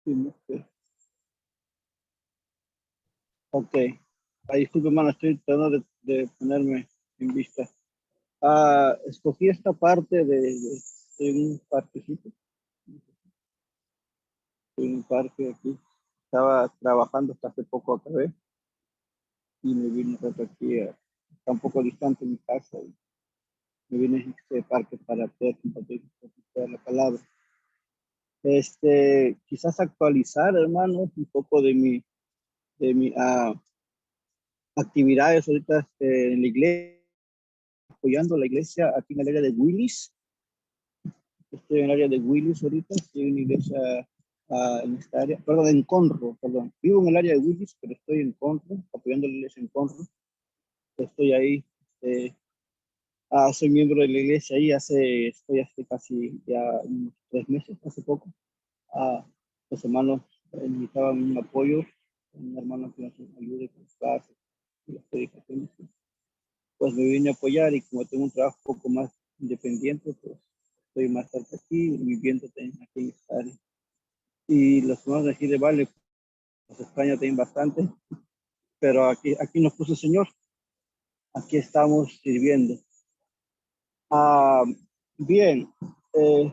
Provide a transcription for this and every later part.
Sí, ok. Ahí disculpe, hermano, estoy tratando de ponerme en vista. Escogí esta parte de un parquecito, de un parque aquí. Estaba trabajando hasta hace poco acabé y me vine un rato aquí, está un poco distante de mi casa y me vine a este parque para poder compartir la palabra. Quizás actualizar, hermano, un poco de mi actividades ahorita en la iglesia, apoyando la iglesia aquí en el área de Willis. Estoy en el área de Willis ahorita, estoy en una iglesia en esta área, perdón, en Conroe, perdón. Vivo en el área de Willis, pero estoy en Conroe, apoyando la iglesia en Conroe. Estoy ahí, eh, soy miembro de la iglesia ahí, estoy hace casi ya unos 3 meses, hace poco. Ah, los hermanos necesitaban un apoyo, un hermano que nos ayude con las clases y las predicaciones. Pues me vine a apoyar y como tengo un trabajo un poco más independiente, pues estoy más cerca aquí, viviendo también aquí en esta área. Y los hermanos de aquí de Vale, pues España también bastante, pero aquí nos puso el Señor, aquí estamos sirviendo. Ah, bien, eh,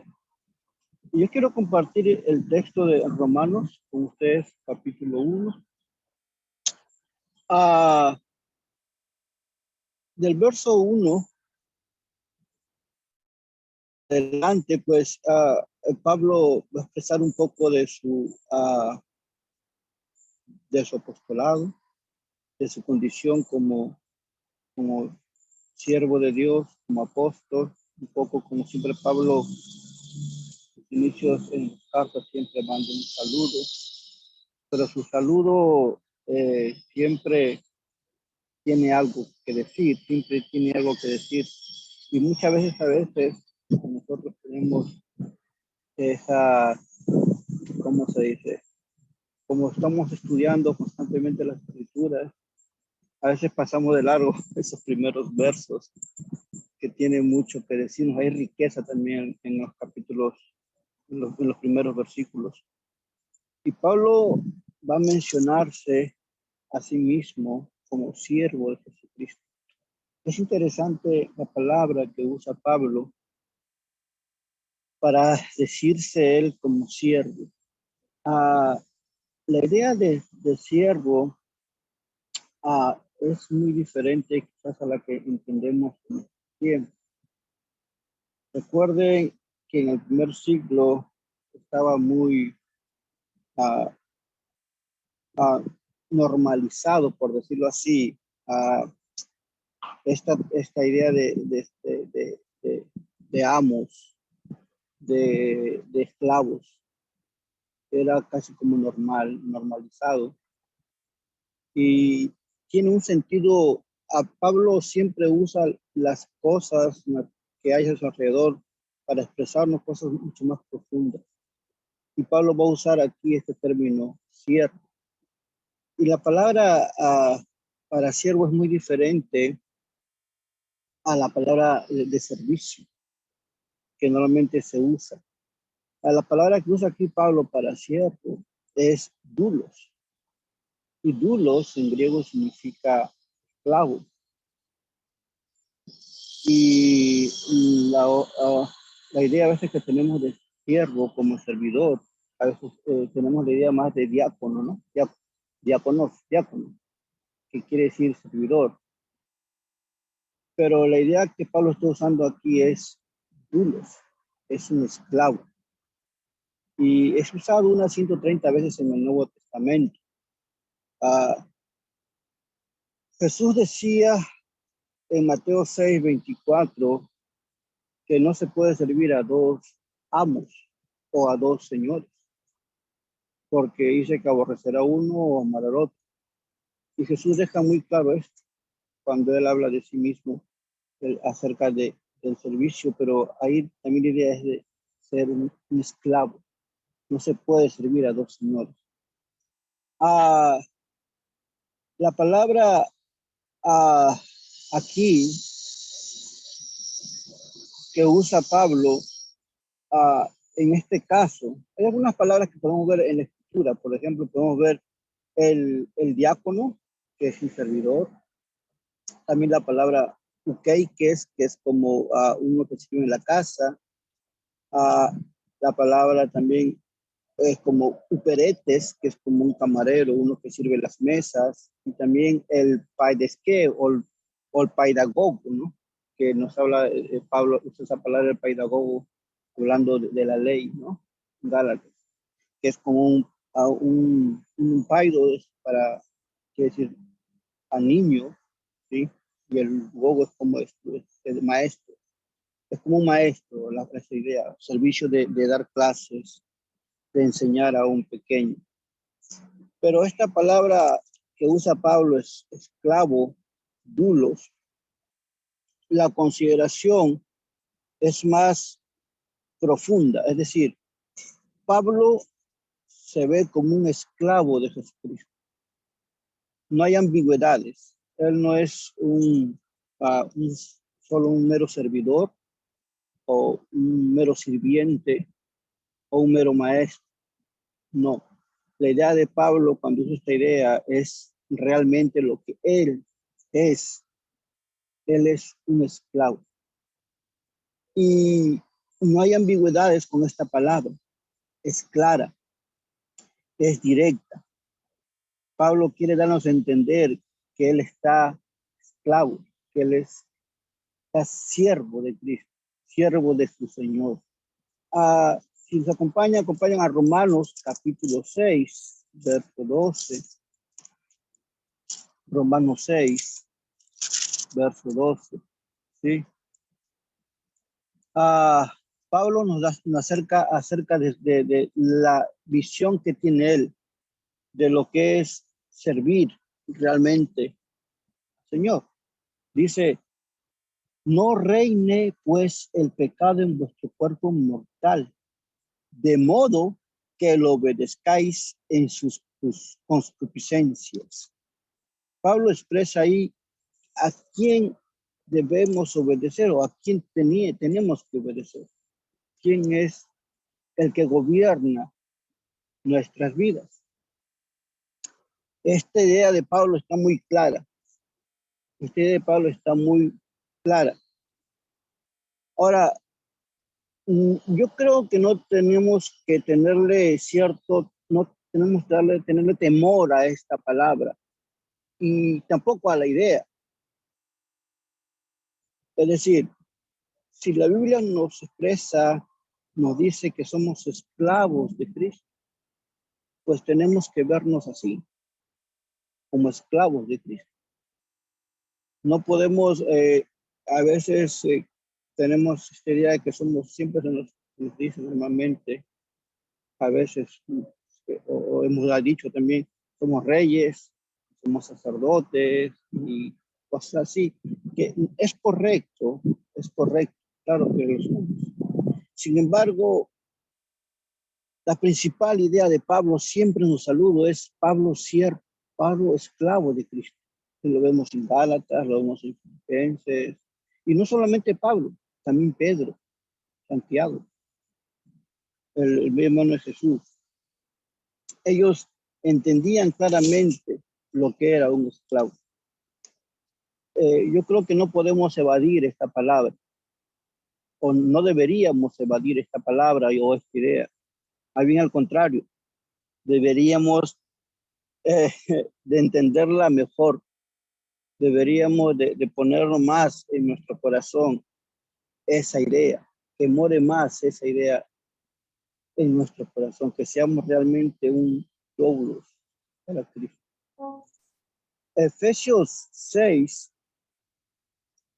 yo quiero compartir el texto de Romanos con ustedes, capítulo 1. Del verso 1 adelante, pues Pablo va a expresar un poco de su apostolado, de su condición como siervo de Dios, como apóstol, un poco como siempre Pablo, sus inicios en las cartas siempre manda un saludo, pero su saludo siempre tiene algo que decir, siempre tiene algo que decir. Y muchas veces nosotros tenemos esa, ¿cómo se dice? Como estamos estudiando constantemente las escrituras, a veces pasamos de largo esos primeros versos que tienen mucho que decirnos. Hay riqueza también en los capítulos, en los primeros versículos. Y Pablo va a mencionarse a sí mismo como siervo de Jesucristo. Es interesante la palabra que usa Pablo para decirse él como siervo. Ah, la idea de siervo es muy diferente quizás a la que entendemos en este tiempo. Recuerden que en el primer siglo estaba muy ah, ah, normalizado, por decirlo así, ah, esta idea de amos, de esclavos. Era casi como normalizado. Y tiene un sentido, a Pablo siempre usa las cosas que hay a su alrededor para expresarnos cosas mucho más profundas. Y Pablo va a usar aquí este término, siervo. Y la palabra para siervo es muy diferente a la palabra de servicio que normalmente se usa. La palabra que usa aquí Pablo para siervo es doulos. Y doulos en griego significa esclavo. Y la idea a veces que tenemos de siervo como servidor, a veces tenemos la idea más de diácono, ¿no? Diácono, que quiere decir servidor. Pero la idea que Pablo está usando aquí es doulos, es un esclavo. Y es usado unas 130 veces en el Nuevo Testamento. Uh, Jesús decía en Mateo 6:24 que no se puede servir a dos amos o a dos señores, porque dice que aborrecerá uno o amará al otro. Y Jesús deja muy claro esto cuando él habla de sí mismo acerca del servicio, pero ahí también la idea es de ser un esclavo. No se puede servir a dos señores. La palabra aquí que usa Pablo, en este caso, hay algunas palabras que podemos ver en la estructura. Por ejemplo, podemos ver el diácono, que es un servidor. También la palabra ukei, que es como uno que sirve en la casa. La palabra también es como uperetes, que es como un camarero, uno que sirve las mesas. Y también el paidesque o el paidagogo, ¿no? Que nos habla, Pablo usa esa palabra, el paidagogo, hablando de la ley, ¿no? Gálatas, que es como un paido para, quiere decir, a niño, ¿sí? Y el gogo es como el maestro. Es como un maestro, esa idea, servicio de dar clases, de enseñar a un pequeño. Pero esta palabra que usa Pablo es esclavo, dulos. La consideración es más profunda, es decir, Pablo se ve como un esclavo de Jesucristo. No hay ambigüedades. Él no es solo un mero servidor o un mero sirviente o un mero maestro. No. La idea de Pablo cuando usa esta idea es realmente lo que él es. Él es un esclavo. Y no hay ambigüedades con esta palabra. Es clara, es directa. Pablo quiere darnos a entender que él está esclavo, que él está siervo de Cristo, siervo de su Señor. Si nos acompañan a Romanos capítulo 6, verso 12. Romanos 6, verso 12. ¿Sí? Pablo nos acerca de la visión que tiene él de lo que es servir realmente al Señor. Dice, no reine pues el pecado en vuestro cuerpo mortal, de modo que lo obedezcáis en sus concupiscencias. Pablo expresa ahí a quién debemos obedecer o a quién tenemos que obedecer. ¿Quién es el que gobierna nuestras vidas? Esta idea de Pablo está muy clara. Esta idea de Pablo está muy clara. Ahora, yo creo que no tenemos que no tenemos que tenerle temor a esta palabra y tampoco a la idea. Es decir, si la Biblia nos expresa, nos dice que somos esclavos de Cristo, pues tenemos que vernos así, como esclavos de Cristo. No podemos, a veces tenemos esta idea de que siempre nos dice normalmente, a veces, o hemos dicho también, somos reyes, somos sacerdotes y cosas así, que es correcto, claro que lo somos. Sin embargo, la principal idea de Pablo siempre en su saludo es Pablo siervo, Pablo esclavo de Cristo. Y lo vemos en Gálatas, lo vemos en Filipenses, y no solamente Pablo, también Pedro, Santiago, el hermano de Jesús. Ellos entendían claramente lo que era un esclavo. Yo creo que no podemos evadir esta palabra, o no deberíamos evadir esta palabra o esta idea. Más bien al contrario, deberíamos de entenderla mejor, deberíamos de ponerlo más en nuestro corazón, esa idea, que more más esa idea en nuestro corazón, que seamos realmente un logros para Cristo. Efesios 6,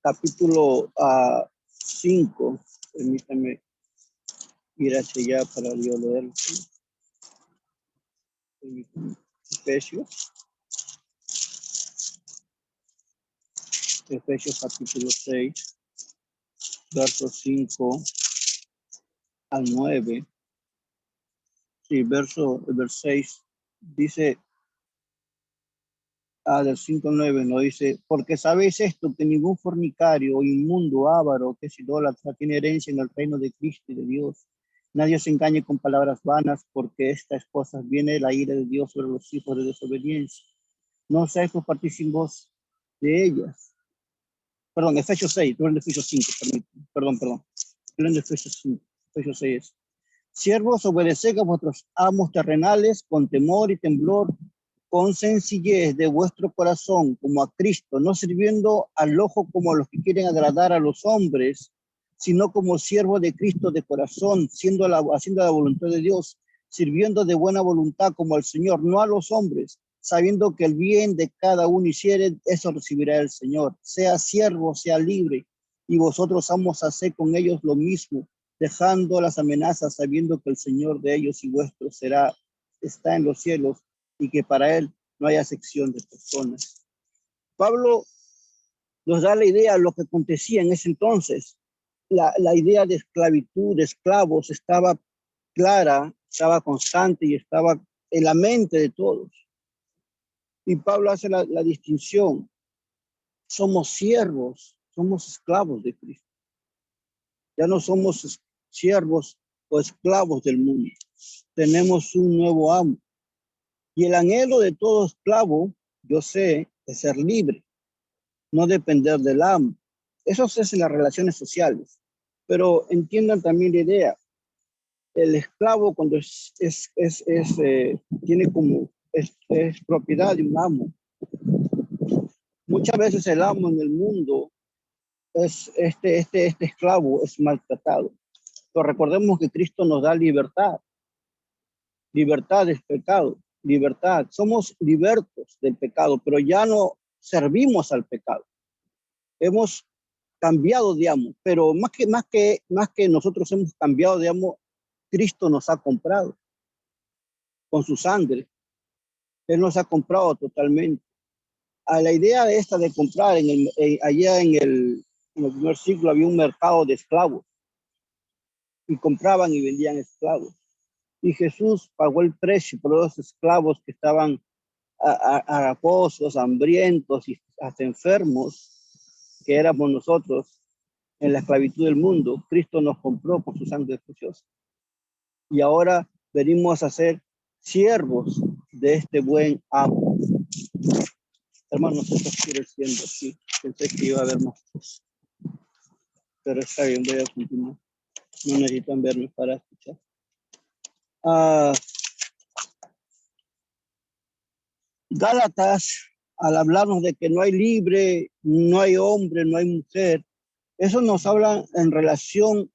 capítulo 5, permítame ir hacia allá para yo leerlo. Efesios capítulo 6, versos 5 al 9. Sí, verso 6 dice, del 5 al 9 no dice, porque sabéis esto, que ningún fornicario o inmundo, avaro, que es idólatra, tiene herencia en el reino de Cristo y de Dios. Nadie se engañe con palabras vanas, porque estas cosas viene la ira de Dios sobre los hijos de desobediencia. No seáis pues partícipes de ellas. Perdón, Efesios 6, no en Efesios 5, perdón. No en Efesios 5, Efesios 6. Siervos, obedeced a vuestros amos terrenales con temor y temblor, con sencillez de vuestro corazón, como a Cristo, no sirviendo al ojo como a los que quieren agradar a los hombres, sino como siervos de Cristo de corazón, haciendo la voluntad de Dios, sirviendo de buena voluntad como al Señor, no a los hombres, sabiendo que el bien de cada uno hiciere, eso recibirá el Señor. Sea siervo, sea libre, y vosotros vamos a hacer con ellos lo mismo, dejando las amenazas, sabiendo que el Señor de ellos y vuestro está en los cielos, y que para él no haya sección de personas. Pablo nos da la idea de lo que acontecía en ese entonces. La idea de esclavitud, de esclavos, estaba clara, estaba constante y estaba en la mente de todos. Y Pablo hace la distinción. Somos siervos, somos esclavos de Cristo. Ya no somos siervos o esclavos del mundo. Tenemos un nuevo amo. Y el anhelo de todo esclavo, yo sé, es ser libre, no depender del amo. Eso se hace en las relaciones sociales. Pero entiendan también la idea. El esclavo cuando tiene como, es propiedad de un amo. Muchas veces el amo en el mundo este esclavo es maltratado. Pero recordemos que Cristo nos da libertad. Libertad es pecado. Libertad. Somos libertos del pecado, pero ya no servimos al pecado. Hemos cambiado de amo, pero más que nosotros hemos cambiado de amo, Cristo nos ha comprado con su sangre. Él nos ha comprado totalmente. A la idea de esta de comprar, allá en el primer siglo había un mercado de esclavos y compraban y vendían esclavos. Y Jesús pagó el precio por los esclavos que estaban haraposos, hambrientos y hasta enfermos, que éramos nosotros en la esclavitud del mundo. Cristo nos compró por su sangre preciosa. Y ahora venimos a ser siervos de este buen amo. Hermanos, esto quiere siendo así. Pensé que iba a haber más cosas. Pero está bien, voy a continuar. No necesitan verme para escuchar. Gálatas, al hablarnos de que no hay libre, no hay hombre, no hay mujer, eso nos habla en relación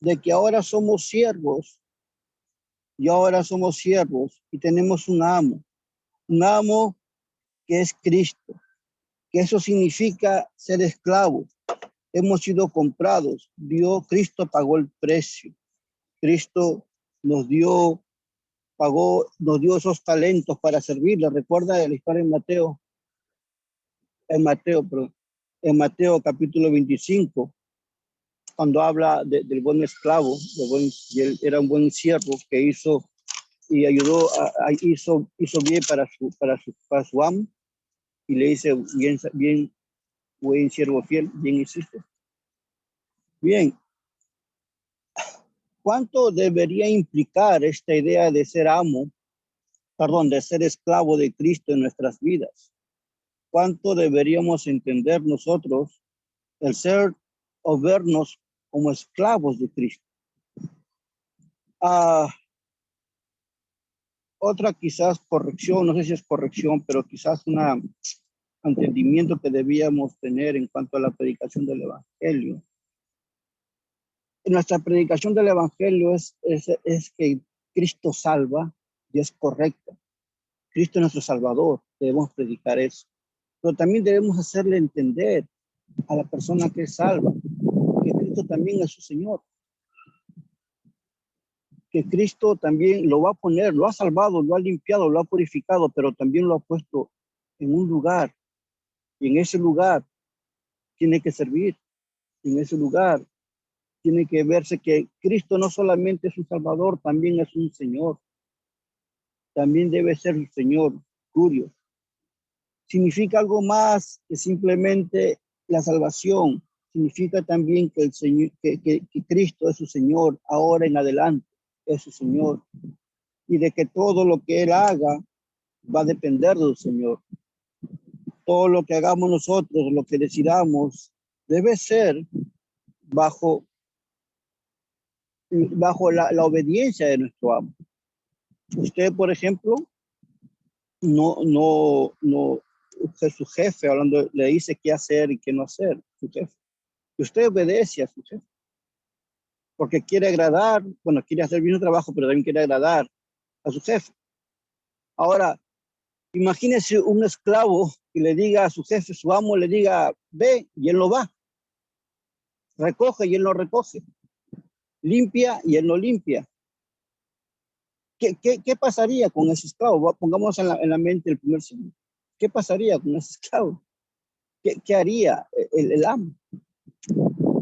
de que ahora somos siervos y tenemos un amo que es Cristo, que eso significa ser esclavos. Hemos sido comprados, Cristo pagó el precio, Cristo nos dio esos talentos para servirle. Recuerda la historia en Mateo capítulo 25, cuando habla del buen esclavo, y él era un buen siervo que hizo y ayudó, hizo bien para su amo, y le dice, bien, buen siervo fiel, bien hiciste. Bien, ¿cuánto debería implicar esta idea de ser de ser esclavo de Cristo en nuestras vidas? ¿Cuánto deberíamos entender nosotros el ser o vernos como esclavos de Cristo? Otra quizás corrección, no sé si es corrección, pero quizás un entendimiento que debíamos tener en cuanto a la predicación del Evangelio. Nuestra predicación del Evangelio es que Cristo salva y es correcta. Cristo es nuestro Salvador, debemos predicar eso. Pero también debemos hacerle entender a la persona que es salva que Cristo también es su Señor. Que Cristo también lo va a poner, lo ha salvado, lo ha limpiado, lo ha purificado, pero también lo ha puesto en un lugar. Y en ese lugar tiene que servir. En ese lugar tiene que verse que Cristo no solamente es un Salvador, también es un Señor. También debe ser un Señor, Curio. Significa algo más que simplemente la salvación. Significa también que el Señor, que Cristo es su Señor ahora en adelante. es su Señor y de que todo lo que Él haga va a depender del Señor. Todo lo que hagamos nosotros, lo que decidamos, debe ser bajo la obediencia de nuestro amo. Usted, por ejemplo, no, su jefe, hablando, le dice qué hacer y qué no hacer, su jefe. Usted obedece a su jefe. Porque quiere agradar, bueno, quiere hacer bien su trabajo, pero también quiere agradar a su jefe. Ahora, imagínese un esclavo que le diga a su jefe, su amo le diga, ve, y él no va. Recoge y él no recoge. Limpia y él no limpia. ¿Qué pasaría con ese esclavo? Pongamos en la mente el primer segundo. ¿Qué pasaría con ese esclavo? ¿Qué haría el amo?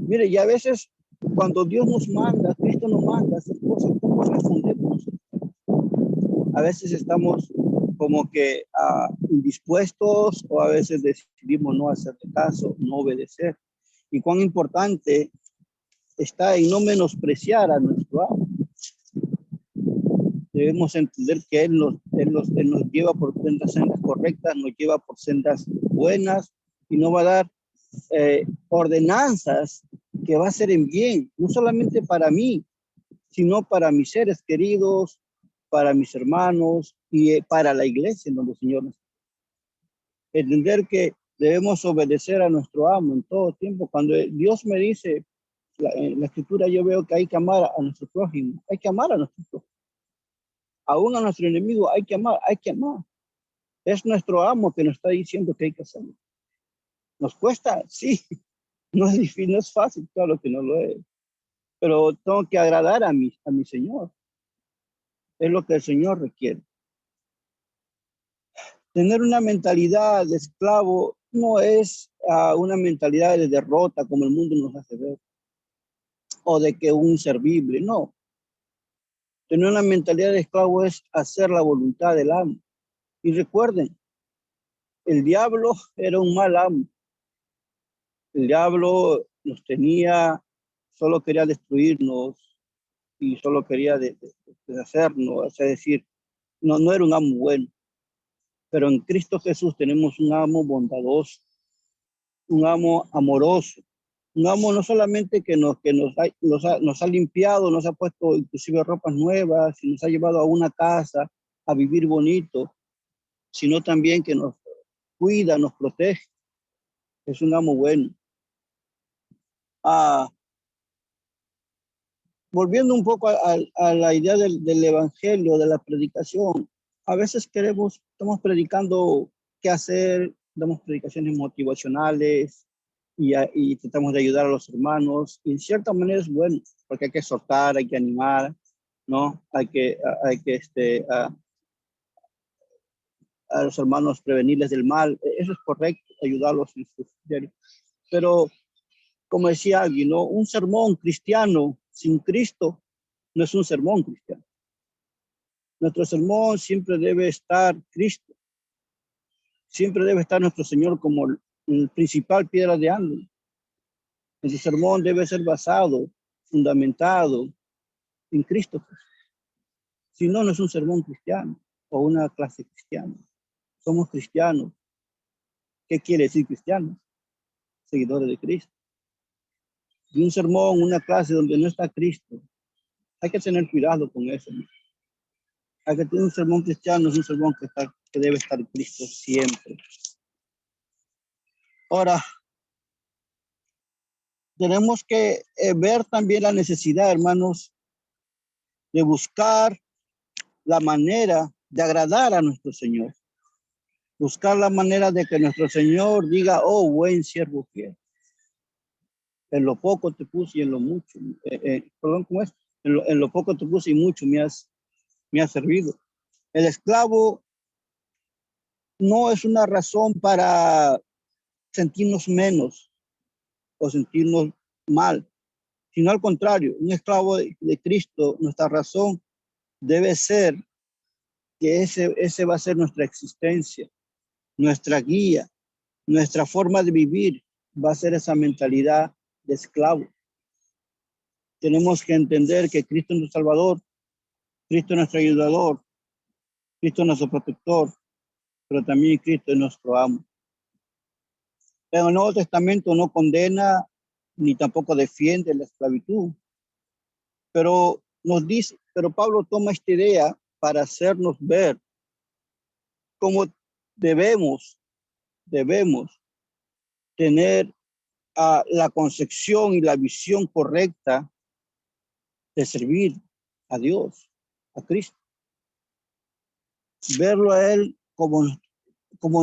Mire, y a veces cuando Dios nos manda, Cristo nos manda hacer cosas, ¿cómo respondemos? A veces estamos como que indispuestos o a veces decidimos no hacerle caso, no obedecer. Y cuán importante está en no menospreciar a nuestro amo. Debemos entender que Él nos lleva por sendas correctas, nos lleva por sendas buenas y nos va a dar ordenanzas que va a ser en bien, no solamente para mí, sino para mis seres queridos, para mis hermanos y para la iglesia en donde el Señor nos. Entender que debemos obedecer a nuestro amo en todo tiempo. Cuando Dios me dice, en la escritura yo veo que hay que amar a nuestro prójimo, hay que amar a nuestro prójimo. Aún a nuestro enemigo hay que amar, hay que amar. Es nuestro amo que nos está diciendo que hay que hacerlo. ¿Nos cuesta? Sí. No es difícil, no es fácil, claro que no lo es. Pero tengo que agradar a mi Señor. Es lo que el Señor requiere. Tener una mentalidad de esclavo no es una mentalidad de derrota como el mundo nos hace ver. O de que un inservible, no. Tener una mentalidad de esclavo es hacer la voluntad del amo. Y recuerden, el diablo era un mal amo. El diablo nos tenía, solo quería destruirnos y solo quería deshacernos, es decir, no era un amo bueno. Pero en Cristo Jesús tenemos un amo bondadoso, un amo amoroso, un amo no solamente que nos ha limpiado, nos ha puesto inclusive ropas nuevas y nos ha llevado a una casa a vivir bonito, sino también que nos cuida, nos protege. Es un amo bueno. Volviendo un poco a la idea del evangelio, de la predicación, a veces estamos predicando qué hacer, damos predicaciones motivacionales y tratamos de ayudar a los hermanos. Y en cierta manera es bueno, porque hay que exhortar, hay que animar, ¿no? Hay que a los hermanos prevenirles del mal. Eso es correcto, ayudarlos en su diario. Pero como decía alguien, ¿no? Un sermón cristiano sin Cristo no es un sermón cristiano. Nuestro sermón siempre debe estar Cristo. Siempre debe estar nuestro Señor como el principal piedra de ángulo. Nuestro sermón debe ser basado, fundamentado en Cristo. Si no, no es un sermón cristiano o una clase cristiana. Somos cristianos. ¿Qué quiere decir cristianos? Seguidores de Cristo. Y un sermón, una clase donde no está Cristo, hay que tener cuidado con eso, ¿no? Hay que tener un sermón cristiano, es un sermón que debe estar Cristo siempre. Ahora, tenemos que ver también la necesidad, hermanos, de buscar la manera de agradar a nuestro Señor. Buscar la manera de que nuestro Señor diga, oh, buen siervo fiel. En lo poco te puse y en lo mucho. Perdón, ¿cómo es? En lo poco te puse y mucho me has servido. El esclavo no es una razón para sentirnos menos o sentirnos mal, sino al contrario, un esclavo de Cristo, nuestra razón debe ser que ese va a ser nuestra existencia, nuestra guía, nuestra forma de vivir, va a ser esa mentalidad de esclavo. Tenemos que entender que Cristo es nuestro Salvador Cristo es nuestro ayudador, Cristo es nuestro protector, pero también Cristo es nuestro amo. En el Nuevo Testamento no condena ni tampoco defiende la esclavitud, pero nos dice, pero Pablo toma esta idea para hacernos ver cómo debemos tener la concepción y la visión correcta de servir a Dios, a Cristo. Verlo a Él como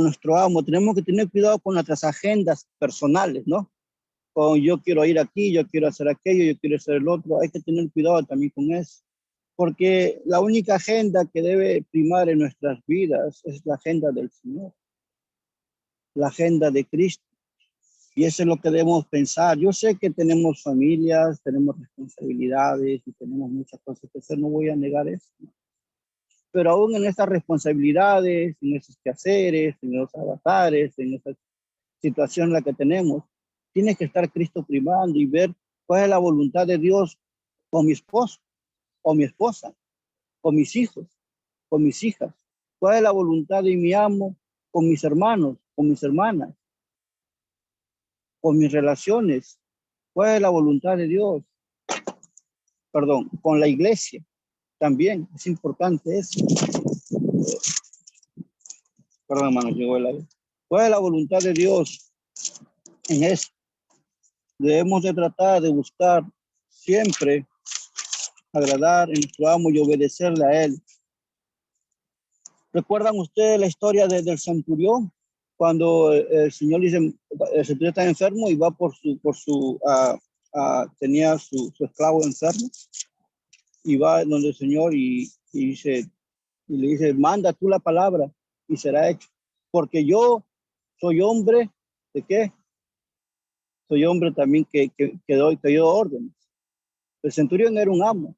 nuestro amo. Tenemos que tener cuidado con nuestras agendas personales, ¿no? Con yo quiero ir aquí, yo quiero hacer aquello, yo quiero hacer el otro. Hay que tener cuidado también con eso. Porque la única agenda que debe primar en nuestras vidas es la agenda del Señor, la agenda de Cristo. Y eso es lo que debemos pensar. Yo sé que tenemos familias, tenemos responsabilidades y tenemos muchas cosas que hacer, no voy a negar eso. Pero aún en estas responsabilidades, en esos quehaceres, en esos avatares, en esa situación en la que tenemos, tiene que estar Cristo primando y ver cuál es la voluntad de Dios con mi esposo, o mi esposa, con mis hijos, con mis hijas. ¿Cuál es la voluntad de mi amo con mis hermanos, con mis hermanas, con mis relaciones? ¿Cuál es la voluntad de Dios? Perdón, con la iglesia también es importante eso. Perdón, hermano, llegó el aire. ¿Cuál es la voluntad de Dios en eso? Debemos de tratar de buscar siempre agradar a nuestro amo y obedecerle a él. ¿Recuerdan ustedes la historia del centurión? Cuando el Señor dice, el centurión está enfermo y va tenía su esclavo enfermo y va donde el Señor y le dice, manda tú la palabra y será hecho. Porque yo soy hombre, ¿de qué? Soy hombre también que doy órdenes. El centurión era un amo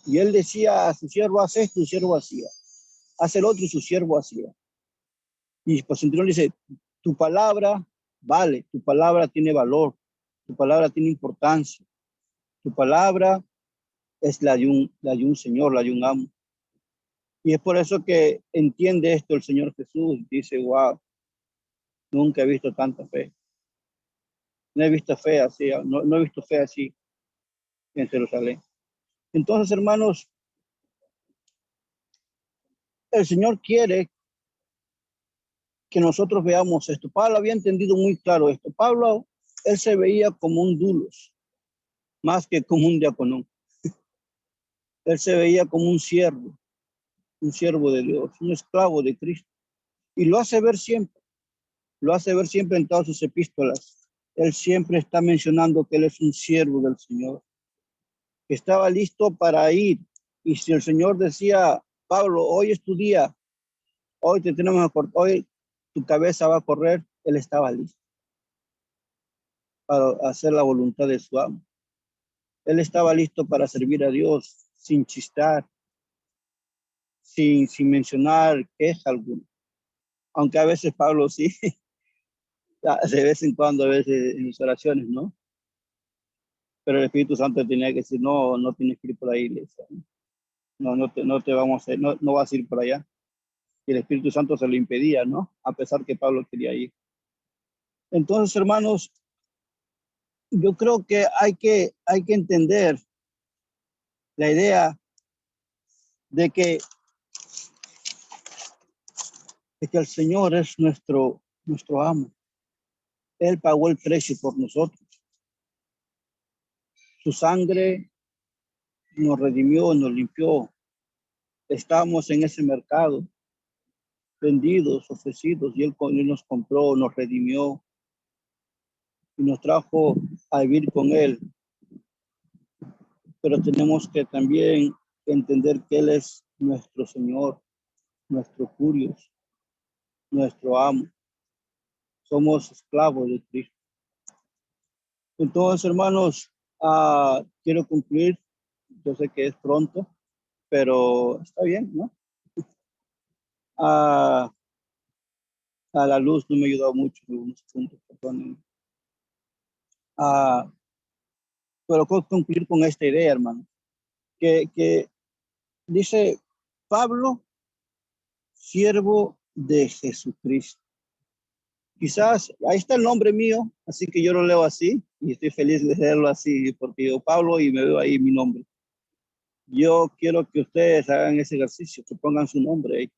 y él decía a su siervo, haz esto, y su siervo hacía. Haz el otro y su siervo hacía. Y pues el centurión dice, tu palabra vale, tu palabra tiene valor, tu palabra tiene importancia, tu palabra es la de un Señor, la de un amo. Y es por eso que entiende esto el Señor Jesús. Dice, wow, nunca he visto tanta fe. No he visto fe así, no he visto fe así en Jerusalén. Entonces, hermanos, el Señor quiere que nosotros veamos esto. Pablo había entendido muy claro esto. Pablo, él se veía como un dulos, más que como un diácono. Él se veía como un siervo de Dios, un esclavo de Cristo. Y lo hace ver siempre en todas sus epístolas. Él siempre está mencionando que él es un siervo del Señor, que estaba listo para ir. Y si el Señor decía, Pablo, hoy es tu día, hoy te tenemos a cortar, hoy tu cabeza va a correr, él estaba listo para hacer la voluntad de su amo. Él estaba listo para servir a Dios sin chistar, sin mencionar queja alguna. Aunque a veces Pablo sí, de vez en cuando, a veces en sus oraciones, ¿no? Pero el Espíritu Santo tenía que decir, no, no tienes que ir por ahí, iglesia. No te vamos a, no vas a ir por allá. Y el Espíritu Santo se lo impedía, ¿no? A pesar que Pablo quería ir. Entonces, hermanos, yo creo que hay que entender la idea de que el Señor es nuestro amo. Él pagó el precio por nosotros. Su sangre nos redimió, nos limpió. Estamos en ese mercado, vendidos, ofrecidos, y Él nos compró, nos redimió y nos trajo a vivir con Él. Pero tenemos que también entender que Él es nuestro Señor, nuestro Curios, nuestro amo. Somos esclavos de Cristo. Entonces, hermanos, quiero concluir. Yo sé que es pronto, pero está bien, ¿no? A la luz no me ha ayudado mucho en algunos puntos, perdonen. Pero puedo concluir con esta idea, hermano, que Dice Pablo, siervo de Jesucristo. Quizás ahí está el nombre mío, así que yo lo leo así y estoy feliz de leerlo así porque yo Pablo y me veo ahí mi nombre. Yo quiero que ustedes hagan ese ejercicio, que pongan su nombre ahí.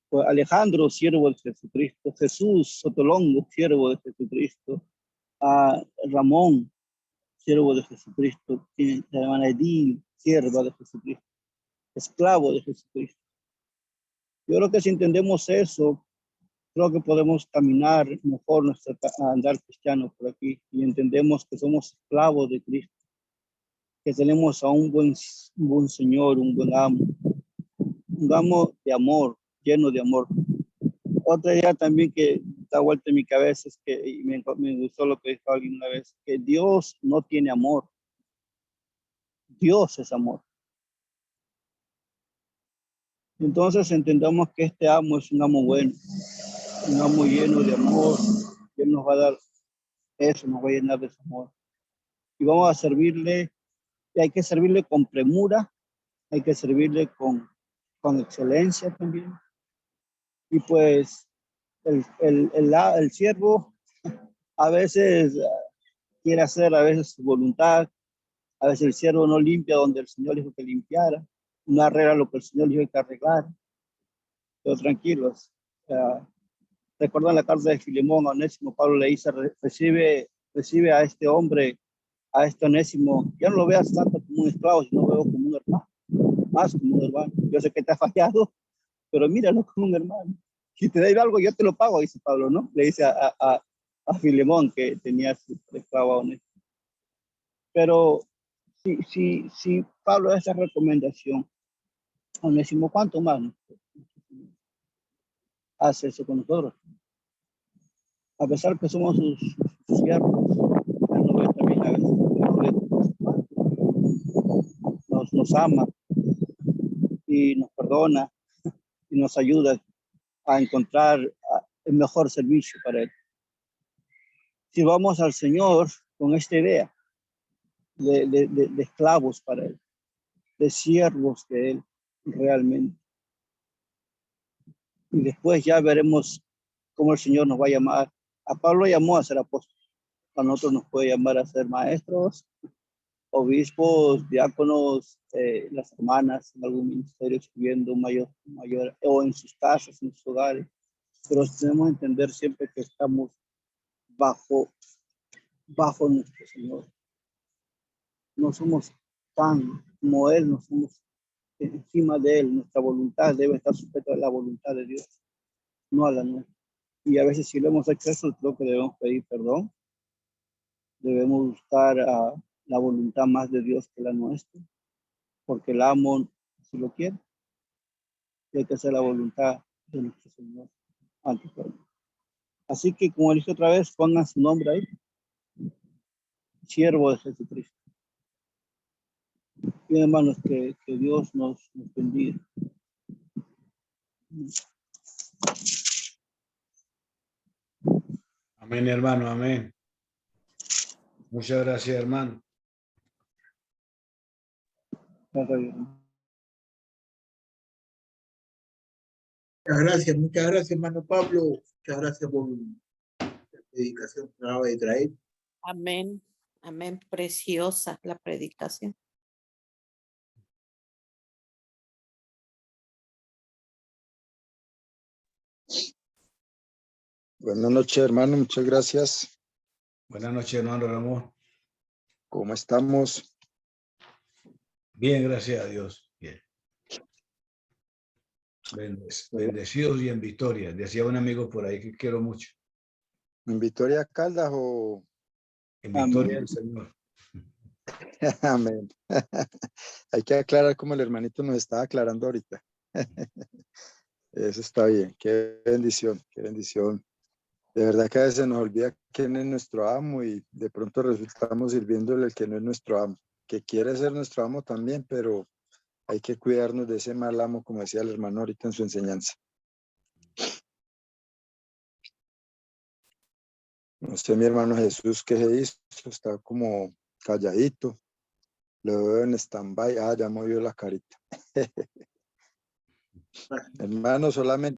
Pues Alejandro, siervo de Jesucristo. Jesús Sotolongo, siervo de Jesucristo. Ramón, siervo de Jesucristo. La hermana Edith, sierva de Jesucristo. Esclavo de Jesucristo. Yo creo que si entendemos eso, creo que podemos caminar mejor nuestro andar cristiano por aquí y entendemos que somos esclavos de Cristo, que tenemos a un buen Señor, un buen amo de amor, lleno de amor. Otra idea también que da vuelta en mi cabeza es que, y me gustó lo que dijo alguien una vez, que Dios no tiene amor, Dios es amor. Entonces entendamos que este amo es un amo bueno, un amo lleno de amor, que Él nos va a dar eso, nos va a llenar de su amor. Y vamos a servirle, y hay que servirle con premura, hay que servirle con excelencia también. Y pues el siervo a veces quiere hacer a veces su voluntad, a veces el siervo no limpia donde el Señor dijo que limpiara, no arregla lo que el Señor dijo que arreglar, pero tranquilos. Recuerdan la carta de Filemón a Onésimo, Pablo le dice, recibe a este hombre, a este Onésimo, ya no lo veas tanto como un esclavo, sino lo veo como un hermano, más como un hermano. Yo sé que te ha fallado, pero míralo como un hermano. Si te debe algo, yo te lo pago, dice Pablo, ¿no? Le dice a Filemón que tenía su esclavo a Onésimo. Pero si Pablo da esa recomendación, Onésimo, ¿cuánto más hace eso con nosotros? A pesar que somos sus siervos, él nos ve también a veces, nos ama y nos perdona y nos ayuda a encontrar el mejor servicio para él. Si vamos al Señor con esta idea de esclavos para él, de siervos de él realmente. Y después ya veremos cómo el Señor nos va a llamar. A Pablo llamó a ser apóstol. A nosotros nos puede llamar a ser maestros, obispos, diáconos, las hermanas en algún ministerio escribiendo mayor, o en sus casas, en sus hogares. Pero tenemos que entender siempre que estamos bajo nuestro Señor. No somos tan como Él, no somos encima de Él. Nuestra voluntad debe estar sujeta a la voluntad de Dios, no a la nuestra. Y a veces si lo hemos hecho eso, creo que debemos pedir perdón. Debemos buscar la voluntad más de Dios que la nuestra, porque el amo si lo quiere. Y hay que hacer la voluntad de nuestro Señor ante todo. Así que, como dije otra vez, pongan su nombre ahí, siervo de Jesucristo. Y hermanos, que Dios nos bendiga. Amén, hermano, amén. Muchas gracias, hermano. Muchas gracias, hermano Pablo. Muchas gracias por la predicación que acaba de traer. Amén, amén, preciosa la predicación. Buenas noches, hermano, muchas gracias. Buenas noches, hermano Ramón. ¿Cómo estamos? Bien, gracias a Dios. Bien. Bendecidos y en victoria. Decía un amigo por ahí que quiero mucho. ¿En Victoria Caldas o...? En victoria del Señor. Amén. Hay que aclarar como el hermanito nos estaba aclarando ahorita. Eso está bien. Qué bendición, qué bendición. De verdad que a veces nos olvida quién es nuestro amo y de pronto resultamos sirviéndole al que no es nuestro amo, que quiere ser nuestro amo también, pero hay que cuidarnos de ese mal amo, como decía el hermano ahorita en su enseñanza. No sé, mi hermano Jesús, ¿qué se hizo? Está como calladito. Lo veo en stand-by. Ah, ya movió la carita. Hermano, solamente